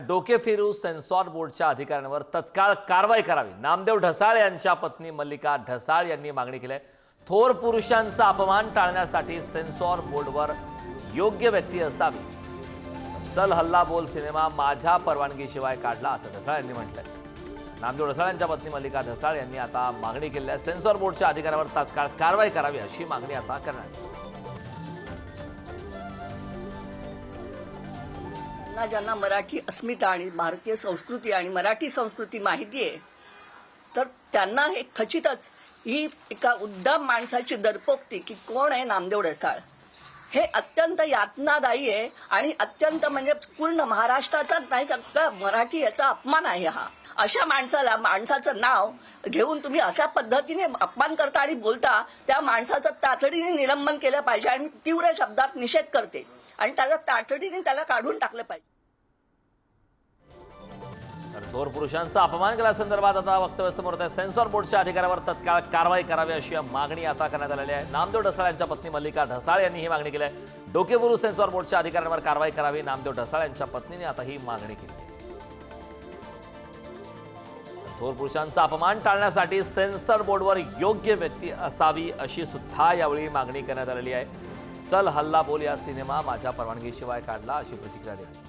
डोकेफिरू censor बोर्डच्या अधिकाऱ्यांवर तत्काळ कारवाई करावी, नामदेव ढसाळ यांच्या पत्नी मल्लिका ढसाळ यांनी मागणी केली आहे। थोर पुरुषांचा अपमान टाळण्यासाठी सेन्सॉर बोर्डवर योग्य व्यक्ती असावी। चल हल्ला बोल सिनेमा माझ्या परवानगीशिवाय काढला असं ढसाळ यांनी म्हटलंय। नामदेव ढसाळ यांच्या पत्नी मल्लिका ढसाळ यांनी आता मागणी केली आहे, सेन्सॉर बोर्डच्या अधिकाऱ्यावर तत्काळ कारवाई करावी अशी मागणी आता करण्यात आली। ज्यांना मराठी अस्मिता आणि भारतीय संस्कृती आणि मराठी संस्कृती माहिती आहे, तर त्यांना हे खचितच ही एका उद्दाम माणसाची दरपोक्ती की कोण आहे नामदेव ढसाळ, हे अत्यंत यातनादायी आहे आणि अत्यंत म्हणजे पूर्ण महाराष्ट्राचाच नाही सगळं मराठी याचा अपमान आहे हा। अशा माणसाचं नाव घेऊन तुम्ही अशा पद्धतीने अपमान करता आणि बोलता, त्या माणसाचं तातडीने निलंबन केलं पाहिजे आणि तीव्र शब्दात निषेध करते आणि त्याला तातडीने त्याला काढून टाकलं पाहिजे। तर थोर पुरुषांचा अपमान केल्यासंदर्भात आता वक्तव्य समोर येत आहे। सेन्सॉर बोर्डच्या अधिकाऱ्यावर तत्काळ कारवाई करावी अशी मागणी आता करण्यात आलेली आहे। नामदेव ढसाळ यांच्या पत्नी मल्लिका ढसाळ यांनी ही मागणी केली आहे। डोकेफिरू सेन्सॉर बोर्डच्या अधिकाऱ्यांवर कारवाई करावी, नामदेव ढसाळ यांच्या पत्नीने आता ही मागणी केली आहे। थोर पुरुषांचा अपमान टाळण्यासाठी सेन्सॉर बोर्डवर योग्य व्यक्ती असावी अशी सुद्धा यावेळी मागणी करण्यात आलेली आहे। चल हल्ला बोल या सिनेमा माझ्या परवानगीशिवाय काढला अशी प्रतिक्रिया दिली।